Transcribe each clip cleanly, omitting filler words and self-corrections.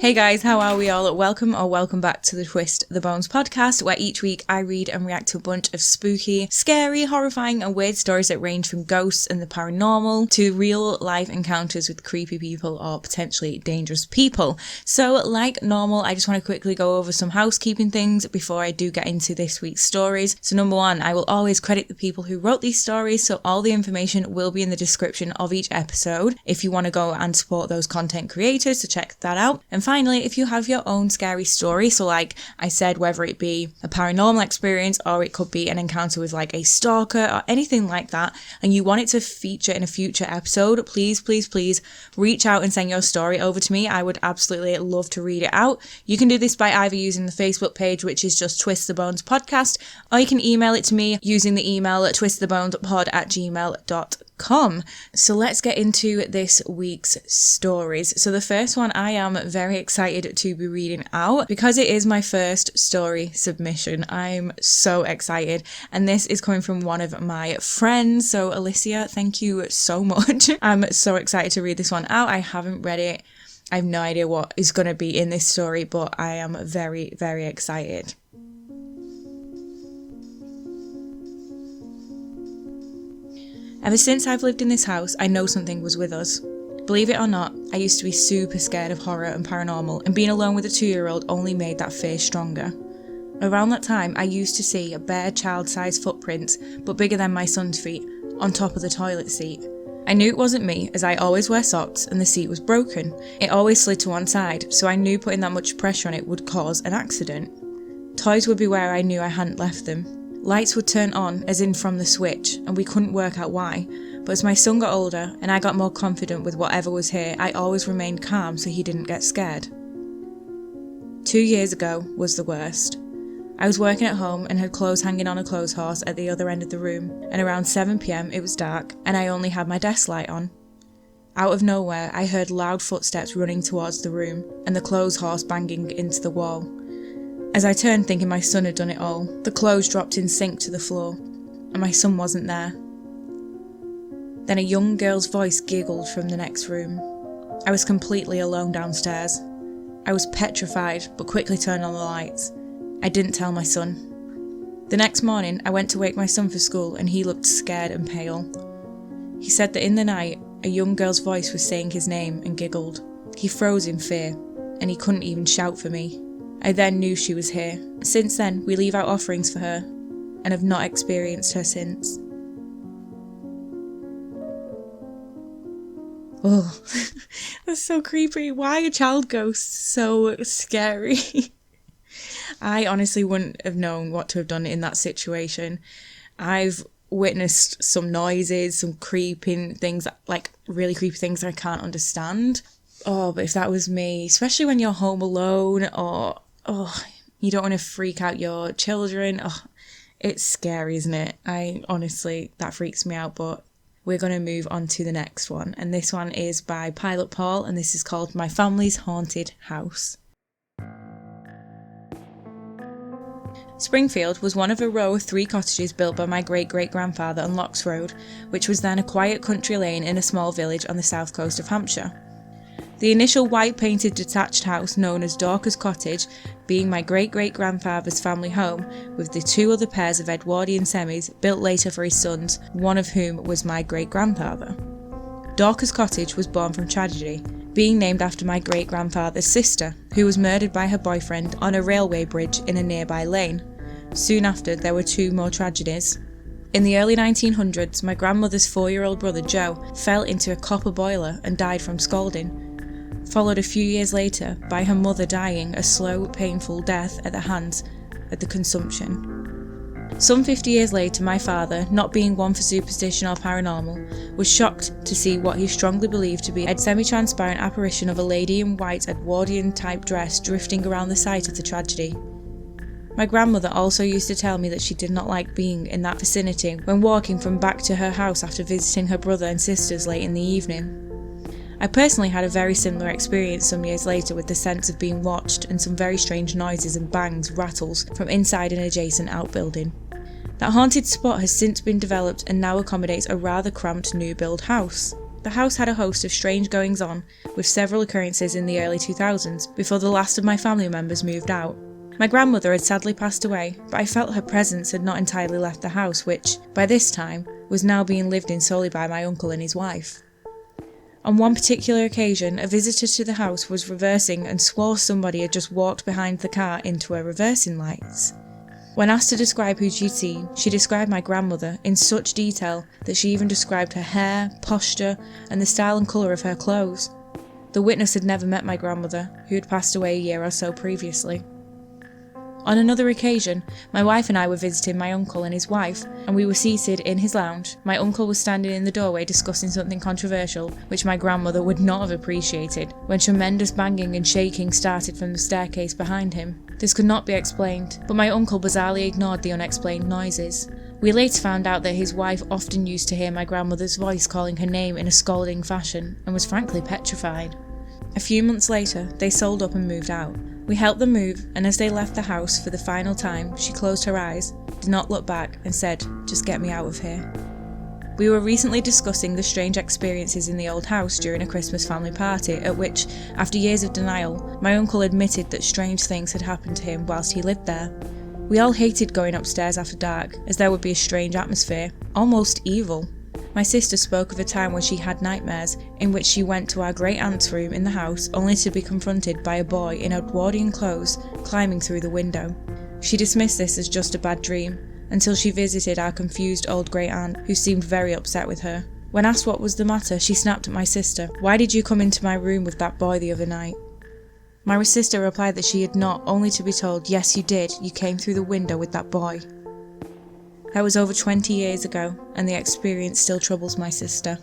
Hey guys, how are we all? Welcome back to the Twist the Bones podcast, where each week I read and react to a bunch of spooky, scary, horrifying and weird stories that range from ghosts and the paranormal to real life encounters with creepy people or potentially dangerous people. So like normal, I just want to quickly go over some housekeeping things before I do get into this week's stories. So number one, I will always credit the people who wrote these stories, so all the information will be in the description of each episode if you want to go and support those content creators, so check that out. And finally, if you have your own scary story, so like I said, whether it be a paranormal experience or it could be an encounter with like a stalker or anything like that, and you want it to feature in a future episode, please reach out and send your story over to me. I would absolutely love to read it out. You can do this by either using the Facebook page, which is just Twist the Bones Podcast, or you can email it to me using the email at twistthebonespod@gmail.com. So let's get into this week's stories. So the first one I am very excited to be reading out because it is my first story submission. I'm so excited, and this is coming from one of my friends. So Alicia, thank you so much. I'm so excited to read this one out. I haven't read it. I have no idea what is going to be in this story, but I am very, very excited. Ever since I've lived in this house, I know something was with us. Believe it or not, I used to be super scared of horror and paranormal, and being alone with a 2-year-old only made that fear stronger. Around that time, I used to see a bare child-sized footprint, but bigger than my son's feet, on top of the toilet seat. I knew it wasn't me, as I always wear socks and the seat was broken. It always slid to one side, so I knew putting that much pressure on it would cause an accident. Toys would be where I knew I hadn't left them. Lights would turn on, as in from the switch, and we couldn't work out why. But as my son got older and I got more confident with whatever was here, I always remained calm so he didn't get scared. 2 years ago was the worst. I was working at home and had clothes hanging on a clothes horse at the other end of the room, and around 7 p.m. it was dark and I only had my desk light on. Out of nowhere, I heard loud footsteps running towards the room and the clothes horse banging into the wall. As I turned thinking my son had done it all, the clothes dropped in sync to the floor, and my son wasn't there. Then a young girl's voice giggled from the next room. I was completely alone downstairs. I was petrified, but quickly turned on the lights. I didn't tell my son. The next morning, I went to wake my son for school, and he looked scared and pale. He said that in the night, a young girl's voice was saying his name and giggled. He froze in fear, and he couldn't even shout for me. I then knew she was here. Since then, we leave out offerings for her, and have not experienced her since. Oh, that's so creepy. Why are child ghosts so scary? I honestly wouldn't have known what to have done in that situation. I've witnessed some noises, some creeping things, like really creepy things I can't understand. Oh, but if that was me, especially when you're home alone or, you don't want to freak out your children. Oh, it's scary, isn't it? That freaks me out, but we're going to move on to the next one, and this one is by Pilot Paul, and this is called My Family's Haunted House. Springfield was one of a row of 3 cottages built by my great-great-grandfather on Locks Road, which was then a quiet country lane in a small village on the south coast of Hampshire. The initial white-painted detached house known as Dorcas Cottage being my great-great-grandfather's family home, with the 2 other pairs of Edwardian semis built later for his sons, one of whom was my great-grandfather. Dorcas Cottage was born from tragedy, being named after my great-grandfather's sister, who was murdered by her boyfriend on a railway bridge in a nearby lane. Soon after, there were 2 more tragedies. In the early 1900s, my grandmother's 4-year-old brother Joe fell into a copper boiler and died from scalding, followed a few years later by her mother dying a slow, painful death at the hands of the consumption. Some 50 years later, my father, not being one for superstition or paranormal, was shocked to see what he strongly believed to be a semi-transparent apparition of a lady in white Edwardian-type dress drifting around the site of the tragedy. My grandmother also used to tell me that she did not like being in that vicinity when walking from back to her house after visiting her brother and sisters late in the evening. I personally had a very similar experience some years later with the sense of being watched and some very strange noises and bangs, rattles from inside an adjacent outbuilding. That haunted spot has since been developed and now accommodates a rather cramped new build house. The house had a host of strange goings-on, with several occurrences in the early 2000s, before the last of my family members moved out. My grandmother had sadly passed away, but I felt her presence had not entirely left the house, which, by this time, was now being lived in solely by my uncle and his wife. On one particular occasion, a visitor to the house was reversing and swore somebody had just walked behind the car into her reversing lights. When asked to describe who she'd seen, she described my grandmother in such detail that she even described her hair, posture, and the style and colour of her clothes. The witness had never met my grandmother, who had passed away a year or so previously. On another occasion, my wife and I were visiting my uncle and his wife, and we were seated in his lounge. My uncle was standing in the doorway discussing something controversial, which my grandmother would not have appreciated, when tremendous banging and shaking started from the staircase behind him. This could not be explained, but my uncle bizarrely ignored the unexplained noises. We later found out that his wife often used to hear my grandmother's voice calling her name in a scolding fashion, and was frankly petrified. A few months later, they sold up and moved out. We helped them move, and as they left the house for the final time, she closed her eyes, did not look back, and said, "Just get me out of here." We were recently discussing the strange experiences in the old house during a Christmas family party, at which, after years of denial, my uncle admitted that strange things had happened to him whilst he lived there. We all hated going upstairs after dark, as there would be a strange atmosphere, almost evil. My sister spoke of a time when she had nightmares, in which she went to our great-aunt's room in the house only to be confronted by a boy in Edwardian clothes climbing through the window. She dismissed this as just a bad dream, until she visited our confused old great-aunt, who seemed very upset with her. When asked what was the matter, she snapped at my sister, "Why did you come into my room with that boy the other night?" My sister replied that she had not, only to be told, "Yes, you did, you came through the window with that boy." That was over 20 years ago, and the experience still troubles my sister.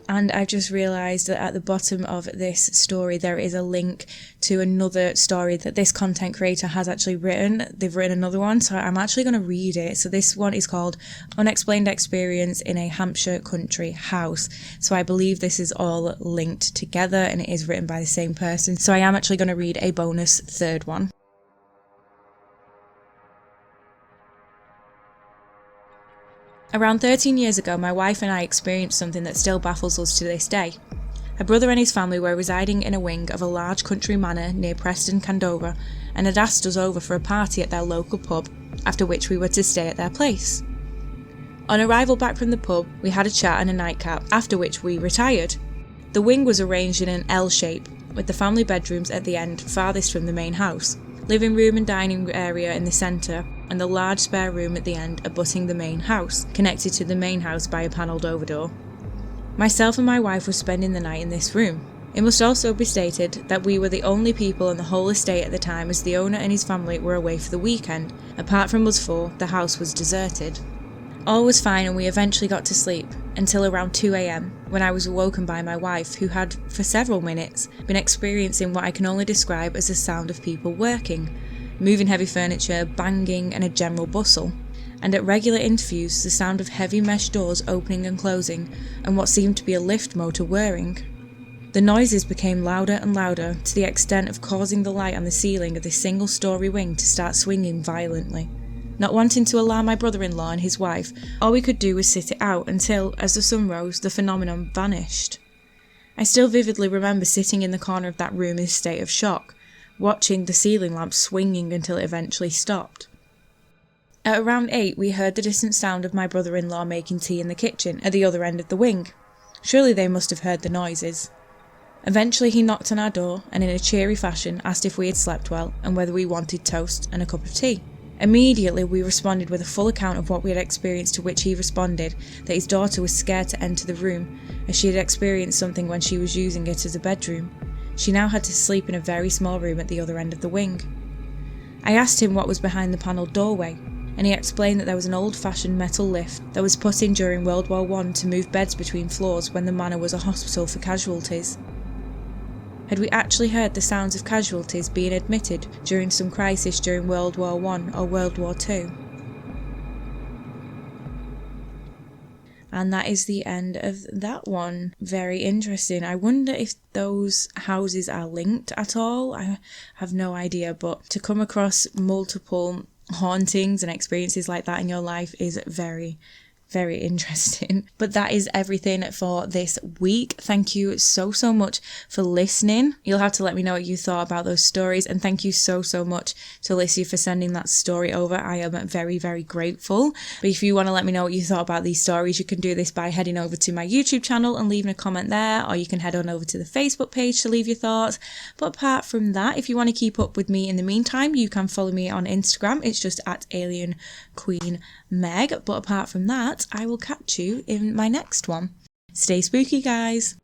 And I've just realised that at the bottom of this story there is a link to another story that this content creator has actually written. They've written another one, so I'm actually going to read it. So this one is called Unexplained Experience in a Hampshire Country House. So I believe this is all linked together and it is written by the same person. So I am actually going to read a bonus third one. Around 13 years ago, my wife and I experienced something that still baffles us to this day. A brother and his family were residing in a wing of a large country manor near Preston, Candover, and had asked us over for a party at their local pub, after which we were to stay at their place. On arrival back from the pub, we had a chat and a nightcap, after which we retired. The wing was arranged in an L shape, with the family bedrooms at the end farthest from the main house, living room and dining area in the centre, and the large spare room at the end abutting the main house, connected to the main house by a panelled overdoor. Myself and my wife were spending the night in this room. It must also be stated that we were the only people on the whole estate at the time, as the owner and his family were away for the weekend. Apart from us four, the house was deserted. All was fine and we eventually got to sleep, until around 2 a.m, when I was awoken by my wife, who had, for several minutes, been experiencing what I can only describe as the sound of people working, moving heavy furniture, banging, and a general bustle, and at regular intervals the sound of heavy mesh doors opening and closing, and what seemed to be a lift motor whirring. The noises became louder and louder, to the extent of causing the light on the ceiling of this single-storey wing to start swinging violently. Not wanting to alarm my brother-in-law and his wife, all we could do was sit it out until, as the sun rose, the phenomenon vanished. I still vividly remember sitting in the corner of that room in a state of shock, watching the ceiling lamp swinging until it eventually stopped. At around 8, we heard the distant sound of my brother-in-law making tea in the kitchen at the other end of the wing. Surely they must have heard the noises. Eventually he knocked on our door and in a cheery fashion asked if we had slept well and whether we wanted toast and a cup of tea. Immediately we responded with a full account of what we had experienced, to which he responded that his daughter was scared to enter the room, as she had experienced something when she was using it as a bedroom. She now had to sleep in a very small room at the other end of the wing. I asked him what was behind the panelled doorway, and he explained that there was an old-fashioned metal lift that was put in during World War I to move beds between floors when the manor was a hospital for casualties. Had we actually heard the sounds of casualties being admitted during some crisis during World War I or World War II? And that is the end of that one. Very interesting. I wonder if those houses are linked at all. I have no idea, but to come across multiple hauntings and experiences like that in your life is very, very interesting. But that is everything for this week. Thank you so much for listening. You'll have to let me know what you thought about those stories, and thank you so much to Lissy for sending that story over. I am very grateful. But if you want to let me know what you thought about these stories, you can do this by heading over to my YouTube channel and leaving a comment there, or you can head on over to the Facebook page to leave your thoughts. But apart from that, if you want to keep up with me in the meantime, you can follow me on Instagram. It's just at Alien Queen Meg. But apart from that, I will catch you in my next one. Stay spooky, guys.